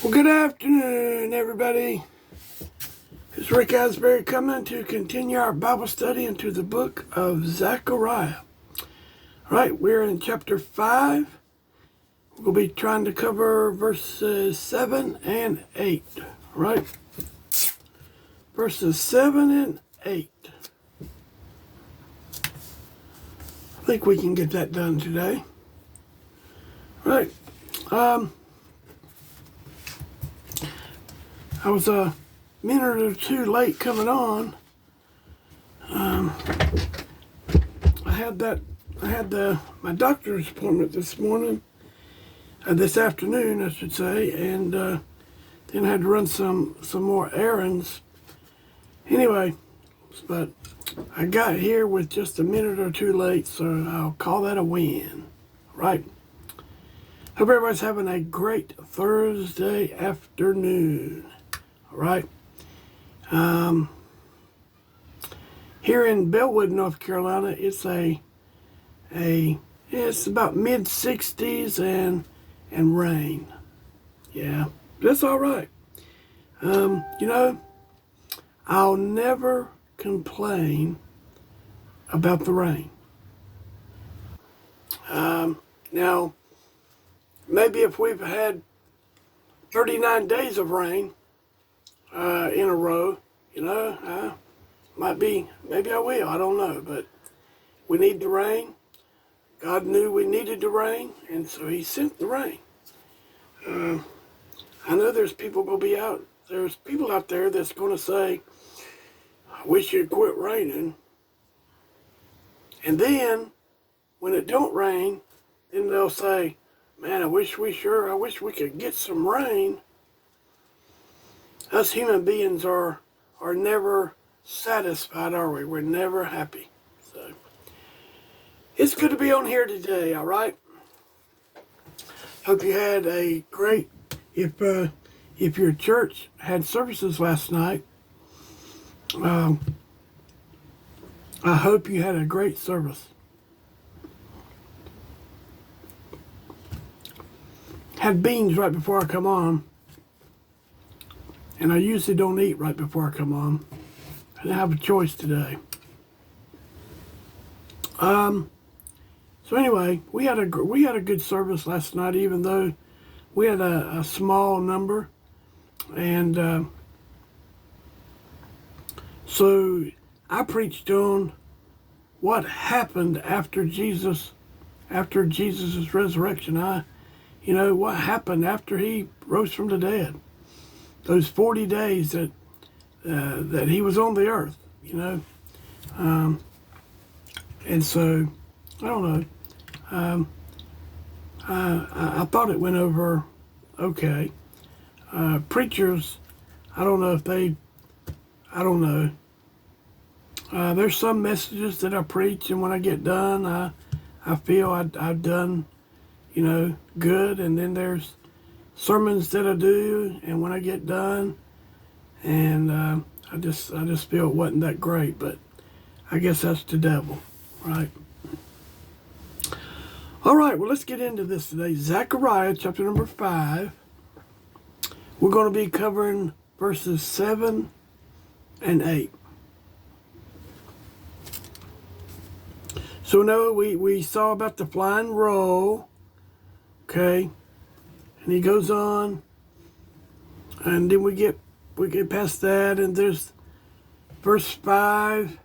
Well, good afternoon, everybody. It's Rick Asbury coming to continue our Bible study into the book of Zechariah. All right, we're in chapter 5. We'll be trying to cover verses 7 and 8. All right, verses 7 and 8. I think we can get that done today. All right. I was a minute or two late coming on. I had my doctor's appointment this morning, this afternoon, I should say, and then I had to run some more errands. Anyway, but I got here with just a minute or two late, so I'll call that a win, right? Hope everybody's having a great Thursday afternoon. All right. Here in Bellwood, North Carolina, it's it's about mid-60s and rain. Yeah, that's all right. I'll never complain about the rain. Now, maybe if we've had 39 days of rain in a row, maybe I will, I don't know, but we need the rain. God knew we needed the rain, and so he sent the rain. I know there's people out there that's going to say, I wish you'd quit raining. And then, when it don't rain, then they'll say, man, I wish we could get some rain. Us human beings are never satisfied, are we? We're never happy. So it's good to be on here today, all right? Hope you had a great, if your church had services last night, I hope you had a great service. Had beans right before I come on. And I usually don't eat right before I come on. I didn't have a choice today. So anyway, we had a good service last night, even though we had a small number, and so I preached on what happened after Jesus' resurrection. What happened after he rose from the dead. Those 40 days that he was on the earth, and so I don't know. I thought it went over okay. Preachers, I don't know. There's some messages that I preach, and when I get done, I feel I've done, good, and then there's sermons that I do, and when I get done, and I just feel it wasn't that great, but I guess that's the devil, right? All right, well, let's get into this today. Zechariah chapter number 5. We're going to be covering verses 7 and 8. So now we saw about the flying roll, okay? And he goes on, and then we get past that, and there's verse 5.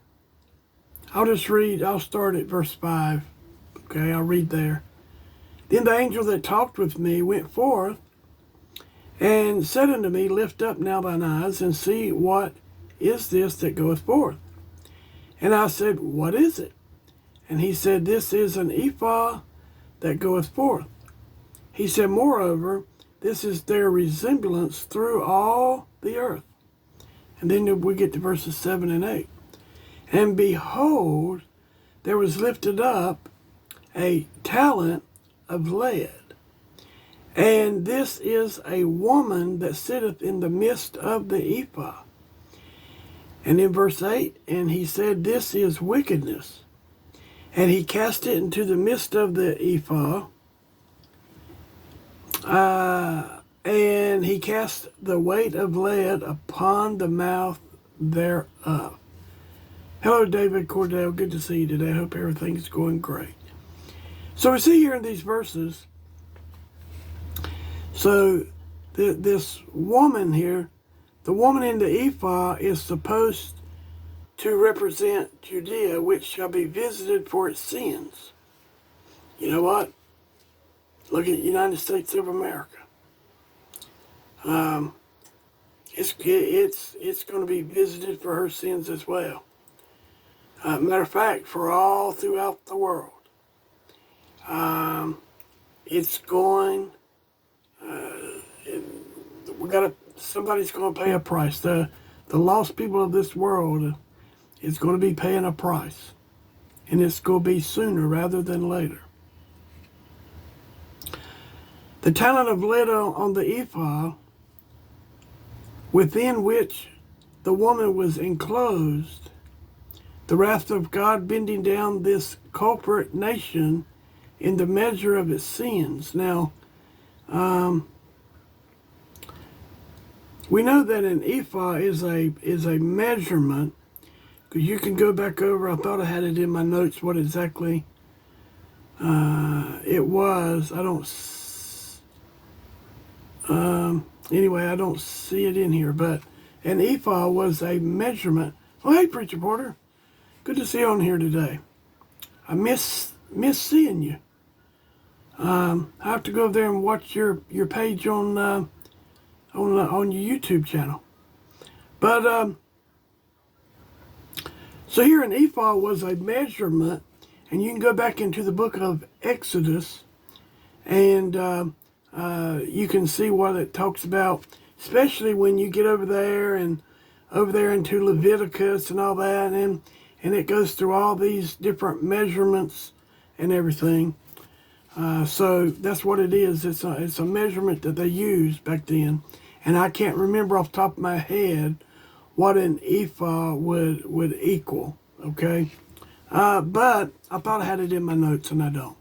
I'll start at verse 5. Okay, I'll read there. Then the angel that talked with me went forth and said unto me, Lift up now thine eyes, and see what is this that goeth forth. And I said, What is it? And he said, This is an ephah that goeth forth. He said, Moreover, this is their resemblance through all the earth. And then we get to verses 7 and 8. And behold, there was lifted up a talent of lead. And this is a woman that sitteth in the midst of the ephah. And in verse 8, and he said, This is wickedness. And he cast it into the midst of the ephah. and he cast the weight of lead upon the mouth thereof. Hello, David Cordell. Good to see you today. I hope everything's going great. So we see here in these verses, so this woman here, the woman in the ephah is supposed to represent Judea, which shall be visited for its sins. You know what? Look at the United States of America. It's going to be visited for her sins as well. Matter of fact, for all throughout the world. It's going. Somebody's going to pay a price. The lost people of this world is going to be paying a price, and it's going to be sooner rather than later. The talent of lead on the ephah, within which the woman was enclosed, the wrath of God bending down this culprit nation in the measure of its sins. Now, we know that an ephah is a measurement, because you can go back over. I thought I had it in my notes what exactly it was. Anyway, I don't see it in here, but an ephah was a measurement. Oh, hey, Preacher Porter. Good to see you on here today. I miss seeing you. I have to go over there and watch your page on your YouTube channel. But so here an ephah was a measurement, and you can go back into the book of Exodus, and you can see what it talks about, especially when you get over there into Leviticus and all that, and it goes through all these different measurements and everything. So that's what it is. It's a measurement that they used back then, and I can't remember off the top of my head what an ephah would equal. Okay, but I thought I had it in my notes, and I don't.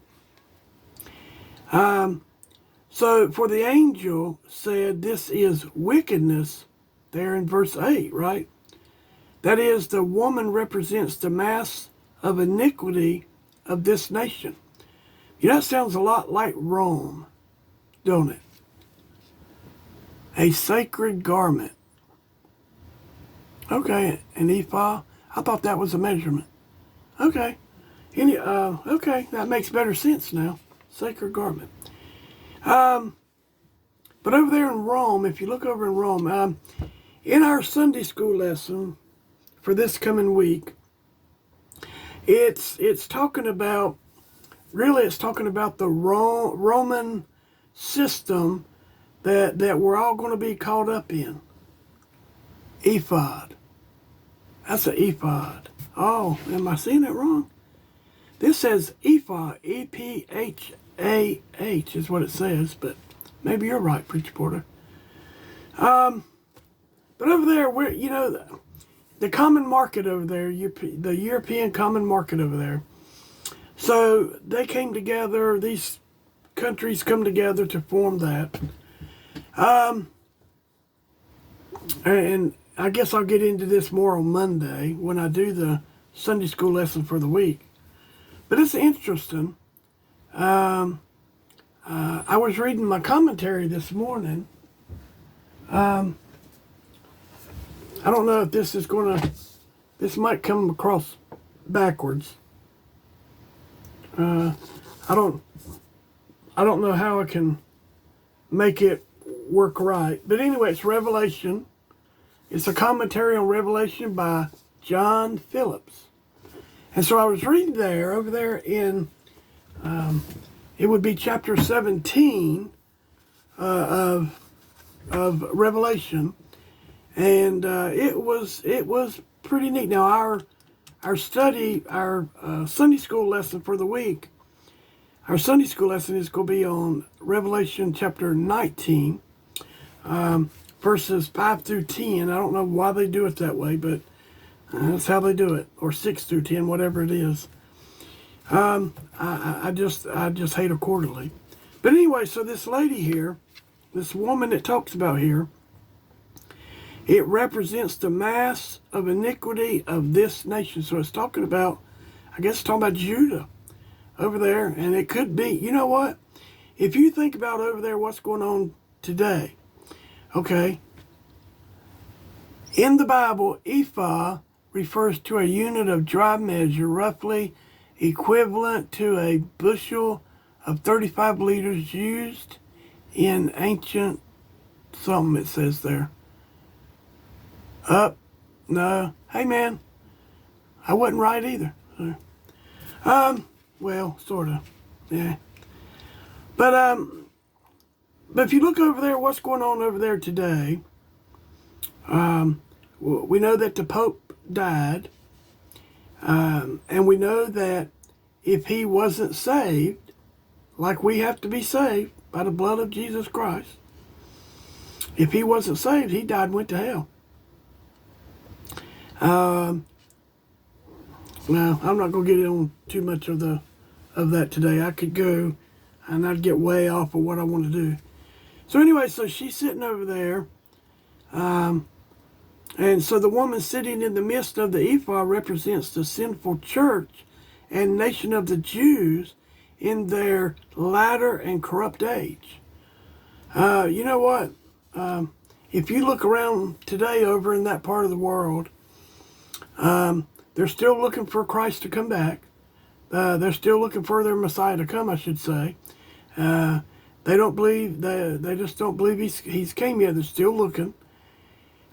So for the angel said, "This is wickedness," there in verse 8, right? That is, the woman represents the mass of iniquity of this nation. You know, that sounds a lot like Rome, don't it? A sacred garment. Okay, an ephah. I thought that was a measurement. Okay. Okay, that makes better sense now. Sacred garment. But over there in Rome, if you look over in Rome, in our Sunday school lesson for this coming week, it's talking about the Roman system that we're all going to be caught up in. Ephod. That's an ephod. Oh, am I seeing it wrong? This says ephod, E-P-H-A-H is what it says, but maybe you're right, Preacher Porter. But over there, the common market over there, the European common market over there. So they came together, these countries come together to form that. And I guess I'll get into this more on Monday when I do the Sunday school lesson for the week. But it's interesting. I was reading my commentary this morning. I don't know if this might come across backwards. I don't know how I can make it work right. But anyway, it's Revelation. It's a commentary on Revelation by John Phillips. And so I was reading over there in, it would be chapter 17 of Revelation. And it was pretty neat. Now our Sunday school lesson for the week, our Sunday school lesson is going to be on Revelation chapter 19, verses 5 through 10. I don't know why they do it that way, but that's how they do it, or 6 through 10, whatever it is. I just hate accordingly. But anyway, so this lady here this woman that talks about here, it represents the mass of iniquity of this nation. So it's talking about, I guess it's talking about Judah over there. And it could be, you know what? If you think about over there what's going on today, okay, in the Bible, ephah refers to a unit of dry measure roughly equivalent to a bushel of 35 liters used in ancient something, it says there. No. Hey, man, I wasn't right either. Well, sort of, yeah. But if you look over there, what's going on over there today, we know that the Pope died, and we know that if he wasn't saved, like we have to be saved by the blood of Jesus Christ, if he wasn't saved, he died and went to hell. Now, I'm not going to get on too much of that today. I could go, and I'd get way off of what I want to do. So anyway, so she's sitting over there, and so the woman sitting in the midst of the ephah represents the sinful church and nation of the Jews in their latter and corrupt age. You know what? If you look around today over in that part of the world, they're still looking for Christ to come back. They're still looking for their Messiah to come, I should say. They don't believe, they just don't believe he's came yet. They're still looking.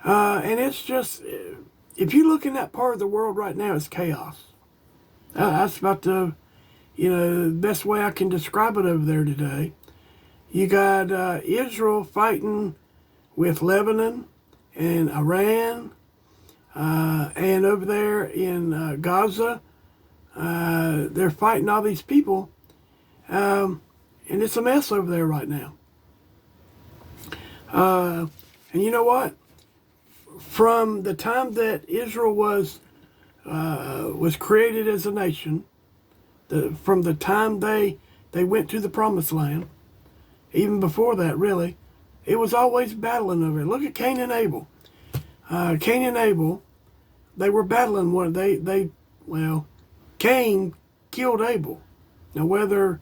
And it's just, if you look in that part of the world right now, it's chaos. That's about the best way I can describe it over there today. You got Israel fighting with Lebanon and Iran, and over there in Gaza, they're fighting all these people, and it's a mess over there right now. And you know what? From the time that Israel was created as a nation, from the time they went to the Promised Land, even before that, really, it was always battling over it. Look at Cain and Abel. Cain and Abel, they were battling. Cain killed Abel. Now, whether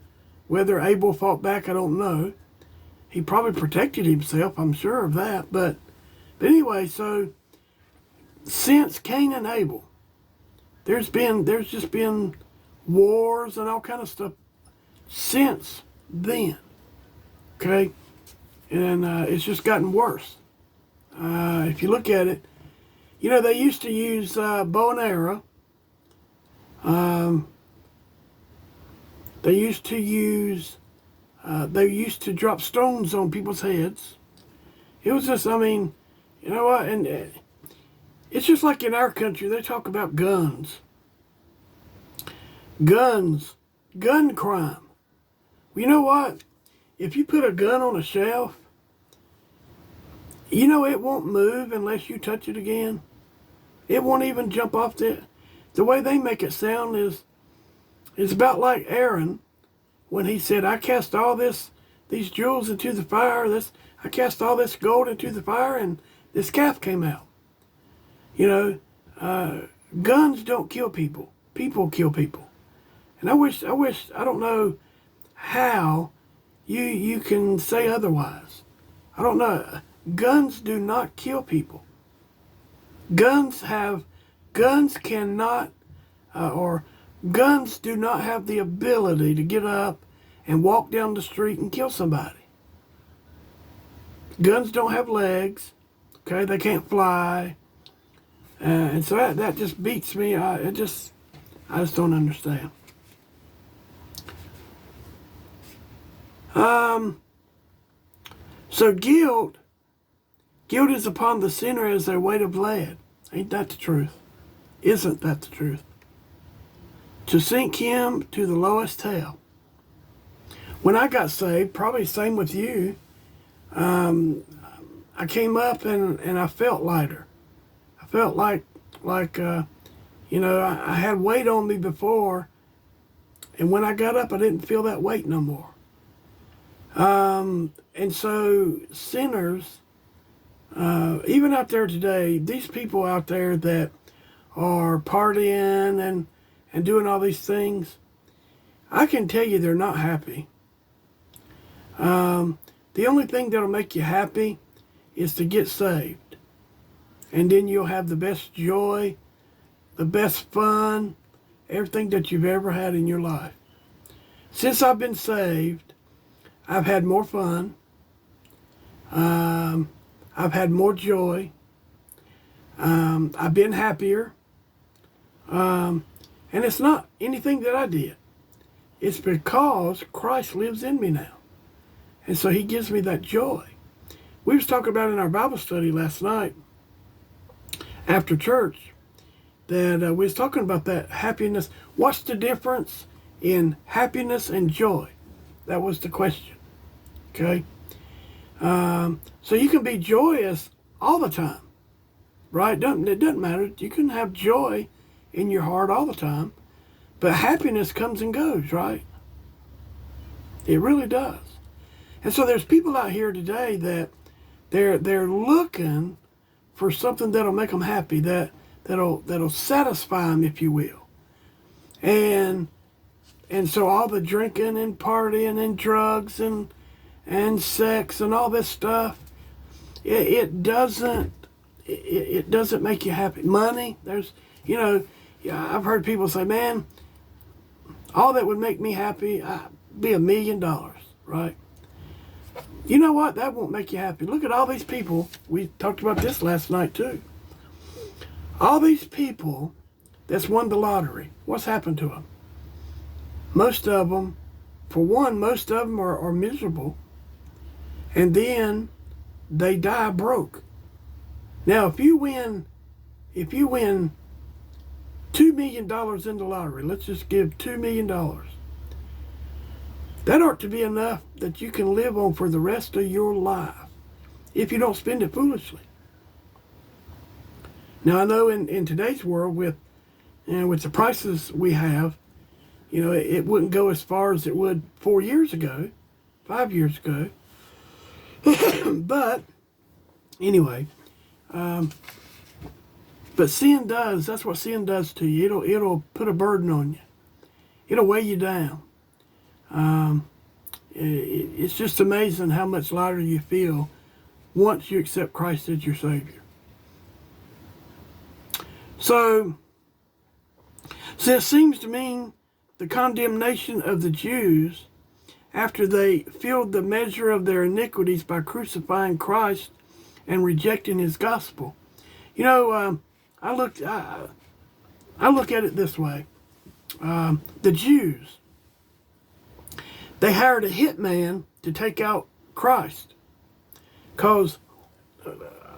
Abel fought back, I don't know. He probably protected himself, I'm sure of that. But anyway, so since Cain and Abel, there's just been wars and all kind of stuff since then. Okay, and it's just gotten worse. If you look at it, they used to use bow and arrow. They used to drop stones on people's heads. It was just, you know what, and it's just like in our country, they talk about guns. Gun crime. Well, you know what? If you put a gun on a shelf, it won't move unless you touch it again. It won't even jump off the way they make it sound is about like Aaron when he said, I cast all these jewels into the fire, I cast all this gold into the fire, and this calf came out. Guns don't kill people. People kill people. And I don't know how you can say otherwise. I don't know. Guns do not kill people. Guns do not have the ability to get up and walk down the street and kill somebody. Guns don't have legs. Okay, they can't fly. And so that just beats me. I just don't understand. So guilt is upon the sinner as their weight of lead. Ain't that the truth? Isn't that the truth? To sink him to the lowest hell. When I got saved, probably same with you, I came up and I felt lighter. I felt like I had weight on me before, and when I got up, I didn't feel that weight no more. And so sinners, even out there today, these people out there that are partying and doing all these things, I can tell you they're not happy. The only thing that'll make you happy is to get saved. And then you'll have the best joy, the best fun, everything that you've ever had in your life. Since I've been saved, I've had more fun. I've had more joy. I've been happier. And it's not anything that I did. It's because Christ lives in me now. And so he gives me that joy. We was talking about in our Bible study last night after church that we was talking about that happiness. What's the difference in happiness and joy? That was the question. Okay? So you can be joyous all the time, right? It doesn't matter. You can have joy in your heart all the time, but happiness comes and goes, right? It really does. And so there's people out here today that they're looking for something that'll make them happy, that'll satisfy them, if you will. And so all the drinking and partying and drugs and sex and all this stuff, it doesn't make you happy. Money, I've heard people say, man, all that would make me happy, be $1 million, right? You know what? That won't make you happy. Look at all these people. We talked about this last night too. All these people that's won the lottery. What's happened to them? Most of them, for one, are miserable. And then they die broke. Now, if you win $2 million in the lottery, let's just give $2 million. That ought to be enough that you can live on for the rest of your life if you don't spend it foolishly. Now, I know in today's world with the prices we have, it wouldn't go as far as it would 4 years ago, 5 years ago. But anyway, but sin does, that's what sin does to you. It'll put a burden on you. It'll weigh you down. It's just amazing how much lighter you feel once you accept Christ as your Savior. So it seems to me the condemnation of the Jews after they filled the measure of their iniquities by crucifying Christ and rejecting his gospel. I look at it this way. The Jews, they hired a hitman to take out Christ. Because,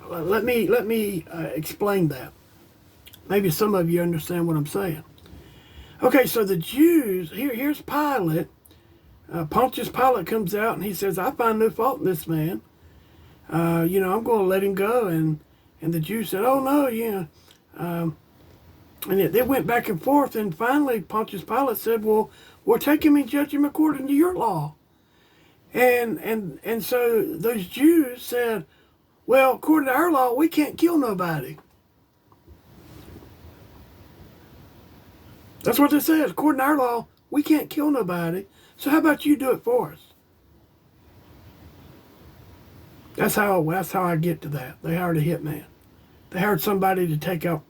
let me explain that. Maybe some of you understand what I'm saying. Okay, so the Jews, here's Pilate. Pontius Pilate comes out and he says, I find no fault in this man. I'm going to let him go. And the Jews said, oh no, and they went back and forth. And finally, Pontius Pilate said, well, take him and judge him according to your law. And so those Jews said, well, according to our law, we can't kill nobody. That's what they said. According to our law, we can't kill nobody. So how about you do it for us? That's how I get to that. They hired a hitman. They hired somebody to take out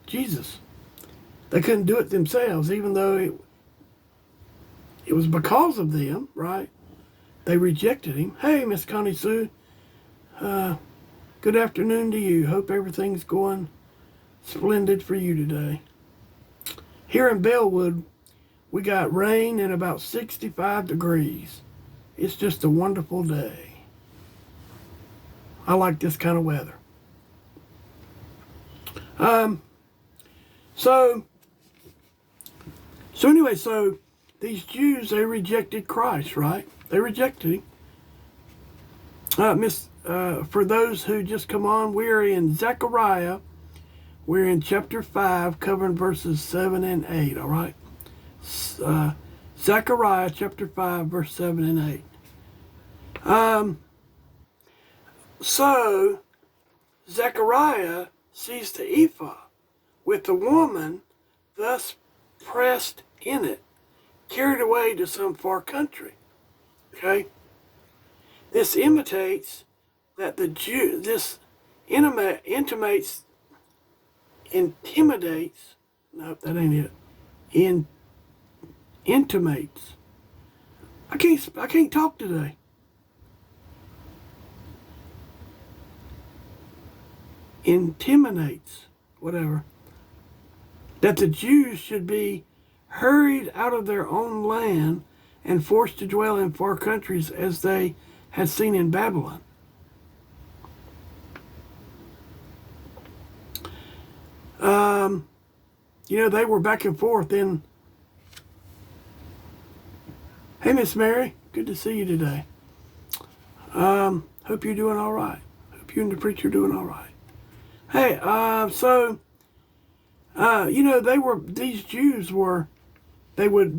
Jesus. They couldn't do it themselves, even though it was because of them, right? They rejected him. Hey, Miss Connie Sue. Good afternoon to you. Hope everything's going splendid for you today. Here in Bellwood, we got rain and about 65 degrees. It's just a wonderful day. I like this kind of weather. So anyway, these Jews, they rejected Christ, right? They rejected him. For those who just come on, we're in Zechariah. We're in chapter 5, covering verses 7 and 8, all right? Zechariah chapter 5, verse 7 and 8. So Zechariah sees the ephah with the woman thus pressed in it, carried away to some far country. Okay? This imitates that the Jew, this intimidates, nope, that ain't it. Intimates. I can't talk today. Intimidates, whatever. That the Jews should be hurried out of their own land and forced to dwell in far countries as they had seen in Babylon. They were back and forth in. Hey, Miss Mary, good to see you today. Hope you're doing all right. Hope you and the preacher are doing all right. Hey, these Jews were, they would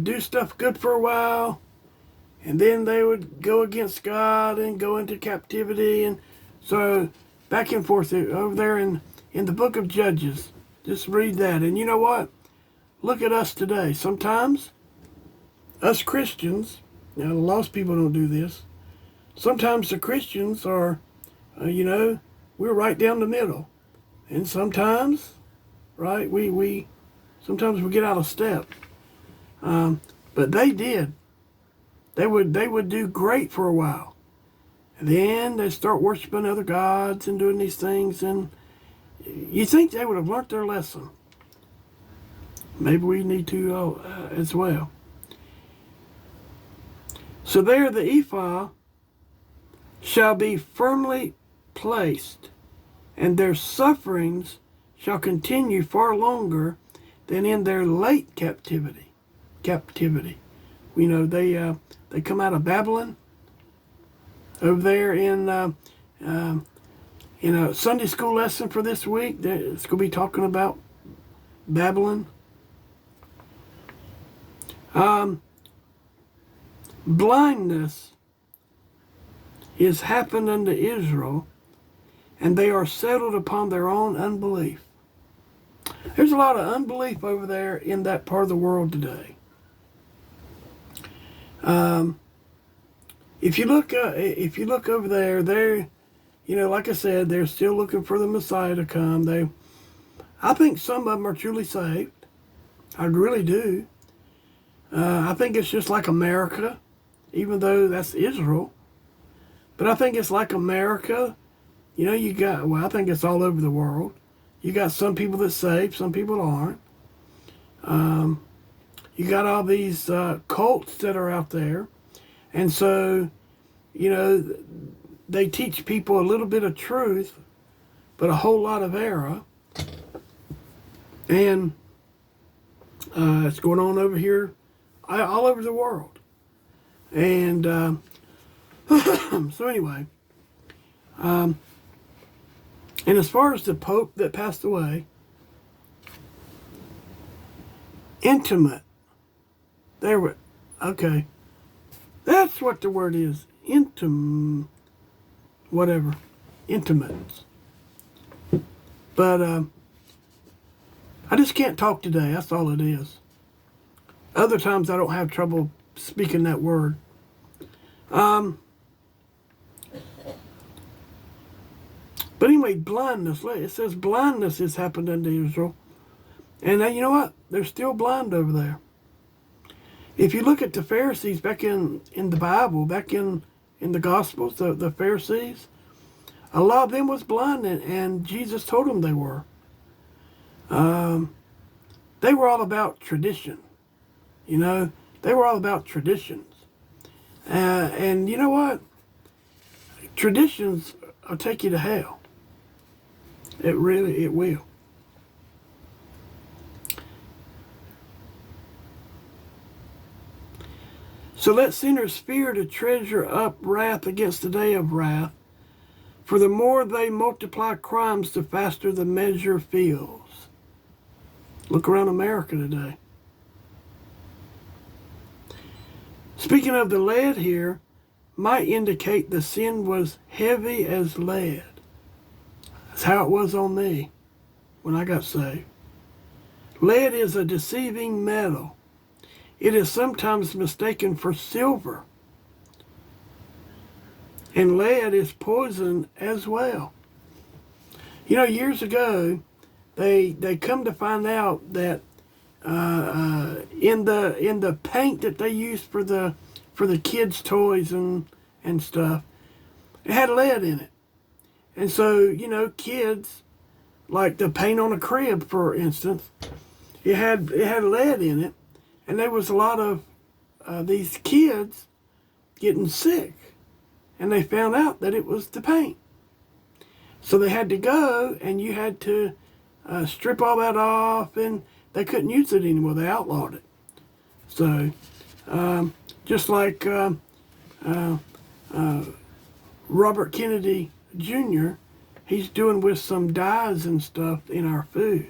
do stuff good for a while, and then they would go against God and go into captivity, and so back and forth over there in the book of Judges. Just read that, and you know what? Look at us today. Sometimes us Christians, now lost people don't do this. Sometimes the Christians are, we're right down the middle, and sometimes, right, we sometimes we get out of step. But they did. They would do great for a while, and then they start worshiping other gods and doing these things, and you think they would have learned their lesson. Maybe we need to as well. So there the ephah shall be firmly placed, and their sufferings shall continue far longer than in their late captivity. We know they come out of Babylon over there in a Sunday school lesson for this week. It's going to be talking about Babylon. Blindness is happened unto Israel, and they are settled upon their own unbelief. There's a lot of unbelief over there in that part of the world today. If you look over there, they're, like I said, they're still looking for the Messiah to come. I think some of them are truly saved. I really do. I think it's just like America, even though that's Israel. But I think it's like America. I think it's all over the world. You got some people that saved, some people aren't. You got all these cults that are out there. And so, they teach people a little bit of truth, but a whole lot of error. And it's going on over here, all over the world. And so anyway, and as far as the Pope that passed away, intimate. Okay. That's what the word is. Whatever. Intimate. But I just can't talk today. That's all it is. Other times I don't have trouble speaking that word. But anyway, blindness. It says blindness has happened unto Israel. And you know what? They're still blind over there. If you look at the Pharisees back in the Bible, back in the Gospels, the Pharisees, a lot of them was blind, and Jesus told them they were. They were all about tradition. They were all about traditions. And you know what? Traditions will take you to hell. It will. So let sinners fear to treasure up wrath against the day of wrath, for the more they multiply crimes, the faster the measure fills. Look around America today. Speaking of the lead here, might indicate the sin was heavy as lead. That's how it was on me when I got saved. Lead is a deceiving metal. It is sometimes mistaken for silver. And lead is poison as well. You know, years ago, they come to find out that in the paint that they used for the kids' toys and stuff, it had lead in it. And so, you know, kids, like the paint on a crib, for instance, it had lead in it, and there was a lot of these kids getting sick, and they found out that it was the paint. So they had to go, and you had to strip all that off, and they couldn't use it anymore. They outlawed it. So, just like Robert Kennedy Jr., he's doing with some dyes and stuff in our food.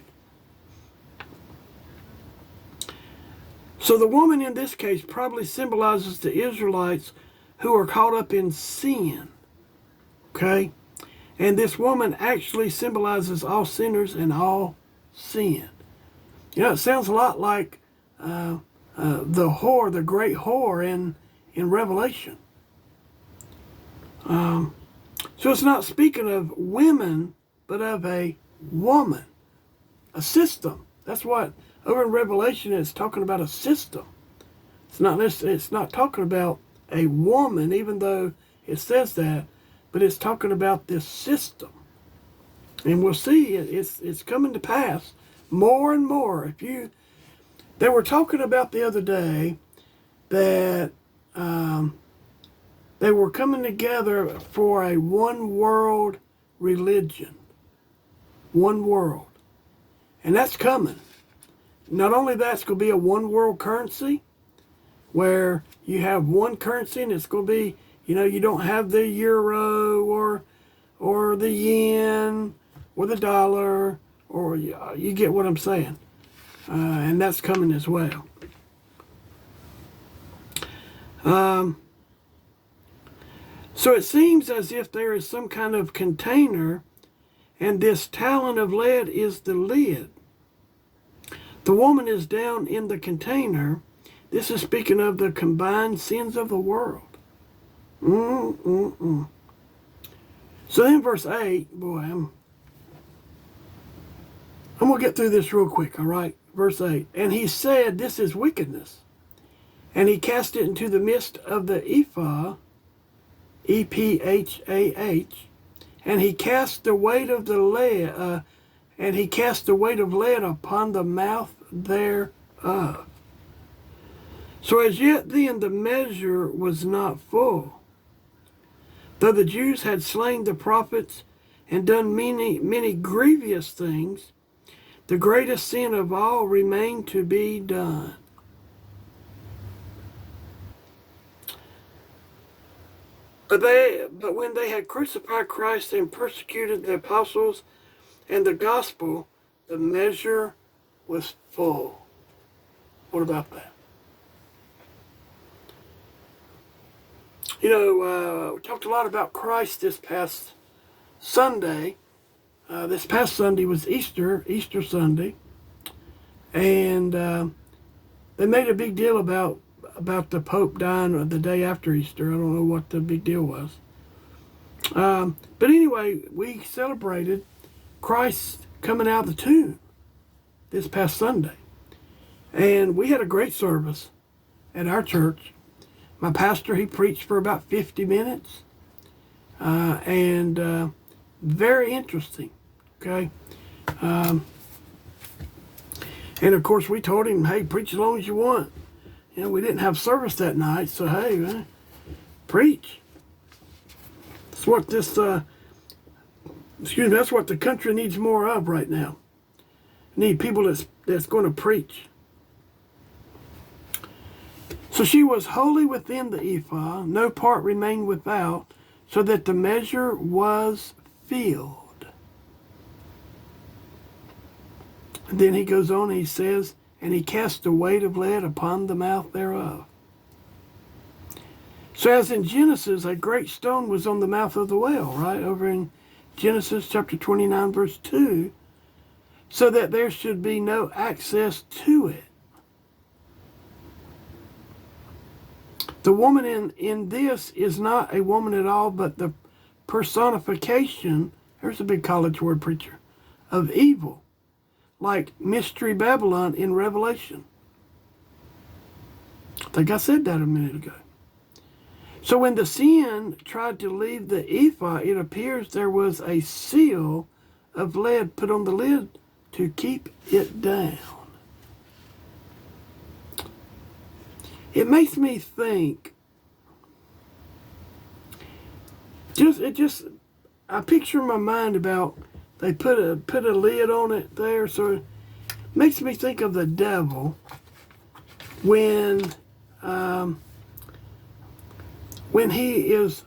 So the woman in this case probably symbolizes the Israelites who are caught up in sin. Okay? And this woman actually symbolizes all sinners and all sin. You know, it sounds a lot like the whore, the great whore in Revelation. So it's not speaking of women, but of a woman, a system. That's what over in Revelation it's talking about, a system. It's not talking about a woman, even though it says that, but it's talking about this system. And we'll see it's coming to pass more and more. They were talking about the other day that they were coming together for a one world religion. One world. And that's coming. Not only that, it's going to be a one world currency where you have one currency and it's going to be, you know, you don't have the euro or the yen or the dollar, or you get what I'm saying. And that's coming as well. So it seems as if there is some kind of container, and this talon of lead is the lid. The woman is down in the container. This is speaking of the combined sins of the world. So then verse 8, boy, I'm going to get through this real quick, all right? Verse 8, and he said, this is wickedness. And he cast it into the midst of the ephah, E-P-H-A-H, and he cast the weight of the lead, upon the mouth thereof. So as yet then the measure was not full. Though the Jews had slain the prophets and done many grievous things, the greatest sin of all remained to be done. But when they had crucified Christ and persecuted the apostles and the gospel, the measure was full. What about that? You know, we talked a lot about Christ this past Sunday. This past Sunday was Easter Sunday. And they made a big deal about the Pope dying the day after Easter. I don't know what the big deal was. But anyway, we celebrated Christ coming out of the tomb this past Sunday. And we had a great service at our church. My pastor, he preached for about 50 minutes. And very interesting, okay? And of course, we told him, hey, preach as long as you want. You know, we didn't have service that night, so hey, man, preach. That's what that's what the country needs more of right now. Need people that's going to preach. So she was wholly within the ephah, no part remained without, so that the measure was filled. And then he goes on and he says, and he cast the weight of lead upon the mouth thereof. So as in Genesis, a great stone was on the mouth of the well, right? Over in Genesis chapter 29, verse 2, so that there should be no access to it. The woman in this is not a woman at all, but the personification, there's a big college word preacher, of evil, like Mystery Babylon in Revelation. I think I said that a minute ago. So when the sin tried to leave the ephah, it appears there was a seal of lead put on the lid to keep it down. It makes me think, I picture in my mind about they put a lid on it there, so it makes me think of the devil when he is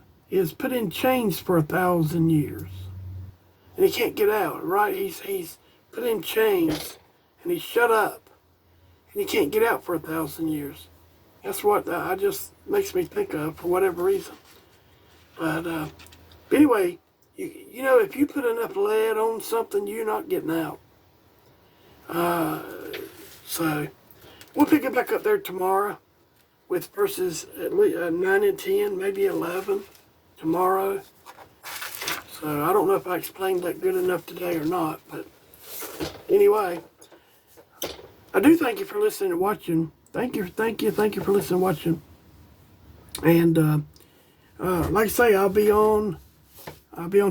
put in chains for 1,000 years and he can't get out, right? He's put in chains and he's shut up and he can't get out for 1,000 years. That's what I just makes me think of for whatever reason. But anyway, you know, if you put enough lead on something, you're not getting out. So we'll pick it back up there tomorrow with verses at least 9 and 10, maybe 11 tomorrow. So I don't know if I explained that good enough today or not, but anyway, I do thank you for listening and watching. Thank you for listening and watching. And like I say, I'll be on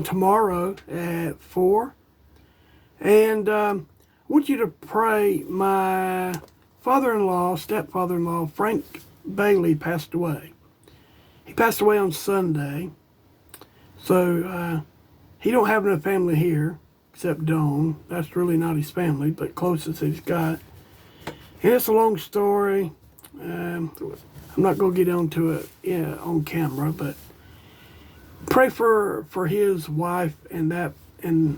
tomorrow at 4. And I want you to pray. My stepfather-in-law, Frank Bailey, passed away. He passed away on Sunday. So he don't have no family here except Dawn. That's really not his family, but closest he's got. And it's a long story. I'm not going to get into it on camera, but pray for his wife and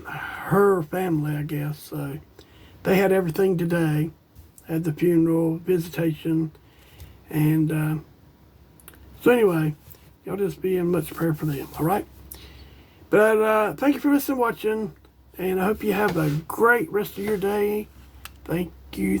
her family, I guess. So they had everything today. Had the funeral, visitation, and so anyway, y'all just be in much prayer for them, all right? But thank you for listening and watching, and I hope you have a great rest of your day. Thank you.